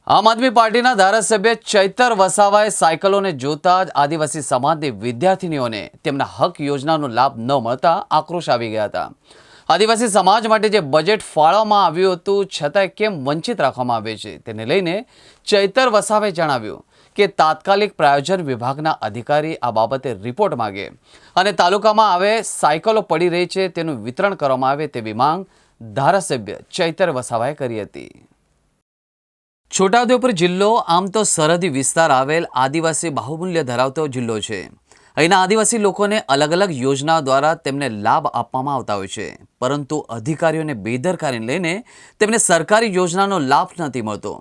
આમ આદમી પાર્ટીના ધારાસભ્ય ચૈતર વસાવાએ સાયકલોને જોતા જ આદિવાસી સમાજની વિદ્યાર્થીનીઓને તેમના હક યોજનાનો લાભ ન મળતા આક્રોશ આવી ગયા હતા। આદિવાસી સમાજ માટે જે બજેટ ફાળવવામાં આવ્યું હતું છતાંય કેમ વંચિત રાખવામાં આવે છે તેને લઈને ચૈતર વસાવાએ જણાવ્યું કે તાત્કાલિક પ્રાયોજન વિભાગના અધિકારી આ બાબતે રિપોર્ટ માંગે અને તાલુકામાં આવે સાયકલો પડી રહી છે તેનું વિતરણ કરવામાં આવે તેવી માંગ ધારાસભ્ય ચૈતર વસાવાએ કરી હતી। છોટાઉદેપુર જિલ્લો આમ તો સરહદી વિસ્તાર આવેલ આદિવાસી બાહુમૂલ્ય ધરાવતો જિલ્લો છે। અહીંના આદિવાસી લોકોને અલગ અલગ યોજનાઓ દ્વારા તેમને લાભ આપવામાં આવતા હોય છે, પરંતુ અધિકારીઓને બેદરકારીને લઈને તેમને સરકારી યોજનાનો લાભ નથી મળતો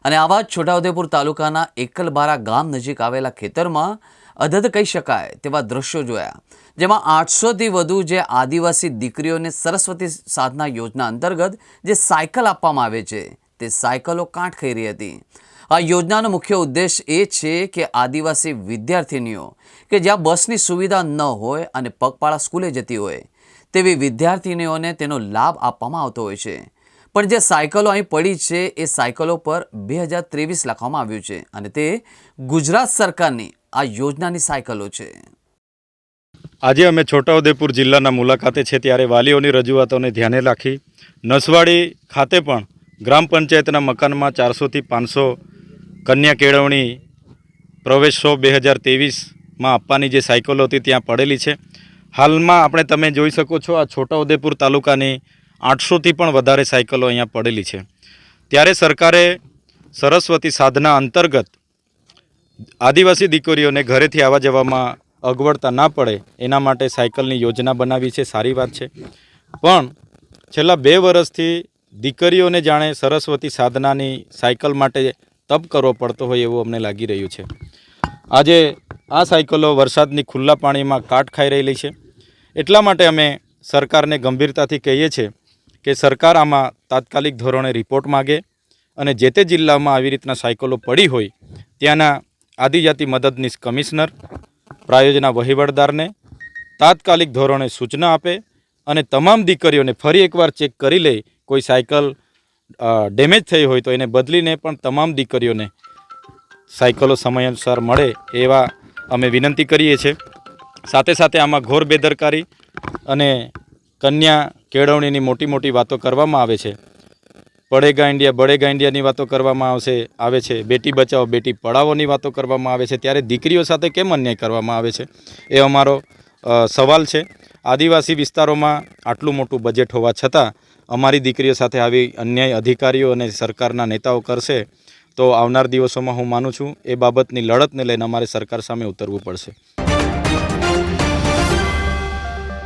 અને આવા જ છોટાઉદેપુર તાલુકાના એકલબારા ગામ નજીક આવેલા ખેતરમાં અધધ કહી શકાય તેવા દ્રશ્યો જોયા, જેમાં 800થી વધુ જે આદિવાસી દીકરીઓને સરસ્વતી સાધના યોજના અંતર્ગત જે સાયકલ આપવામાં આવે છે તે સાયકલો કાંઠ ખાઈ રહી હતી। આ યોજનાનો મુખ્ય ઉદ્દેશ એ છે કે આદિવાસી વિદ્યાર્થીનીઓ કે જ્યાં બસની સુવિધા ન હોય અને પગપાળા સ્કૂલે જતી હોય તેવી વિદ્યાર્થીનીઓને તેનો લાભ આપવામાં આવતો હોય છે, પણ જે સાયકલો અહીં પડી છે એ સાયકલો પર 2023 લખવામાં આવ્યું છે અને તે ગુજરાત સરકારની આ યોજનાની સાયકલો છે। આજે અમે છોટાઉદેપુર જિલ્લાના મુલાકાતે છે ત્યારે વાલીઓની રજૂઆતોને ધ્યાને રાખી નસવાડી ખાતે પણ ગ્રામ પંચાયતના મકાનમાં 400થી 500 કન્યા કેળવણી પ્રવેશો 2023માં આપવાની જે સાયકલો હતી ત્યાં પડેલી છે। હાલમાં તમે જોઈ શકો છો આ છોટાઉદેપુર તાલુકાની 800થી પણ વધારે સાયકલો અહીંયા પડેલી છે। ત્યારે સરકારે સરસ્વતી સાધના અંતર્ગત આદિવાસી દીકરીઓને ઘરેથી આવવા જવામાં અગવડતા ના પડે એના માટે સાયકલની યોજના બનાવી છે, સારી વાત છે। પણ છેલ્લા 2 વર્ષથી દીકરીઓને જાણે સરસ્વતી સાધનાની સાયકલ માટે તપ કરવો પડતો હોય એવું અમને લાગી રહ્યું છે। આજે આ સાયકલો વરસાદની ખુલ્લા પાણીમાં કાટ ખાઈ રહેલી છે, એટલા માટે અમે સરકારને ગંભીરતાથી કહીએ છીએ કે સરકાર આમાં તાત્કાલિક ધોરણે રિપોર્ટ માગે અને જે તે જિલ્લામાં આવી રીતના સાયકલો પડી હોય ત્યાંના આદિજાતિ મદદનીશ કમિશનર પ્રાયોજના વહીવટદારને તાત્કાલિક ધોરણે સૂચના આપે અને તમામ દીકરીઓને ફરી એકવાર ચેક કરી લે, કોઈ સાયકલ ડેમેજ થઈ હોય તો એને બદલીને પણ તમામ દીકરીઓને સાયકલો સમયાનુસાર મળે એવા અમે વિનંતી કરીએ છીએ। સાથે સાથે આમાં ઘોર બેદરકારી અને કન્યા કેળવણીની મોટી મોટી વાતો કરવામાં આવે છે, પડેગા ઇન્ડિયા બળેગા ઇન્ડિયાની વાતો કરવામાં આવે છે, બેટી બચાવો બેટી પઢાઓની વાતો કરવામાં આવે છે, ત્યારે દીકરીઓ સાથે કેમ અન્યાય કરવામાં આવે છે એ અમારો સવાલ છે। આદિવાસી વિસ્તારોમાં આટલું મોટું બજેટ હોવા છતાં અમારી દીકરીઓ સાથે આવી અન્યાય અધિકારીઓ અને સરકારના નેતાઓ કરશે તો આવનાર દિવસોમાં હું માનું છું એ બાબતની લડતને લઈને અમારે સરકાર સામે ઉતરવું પડશે।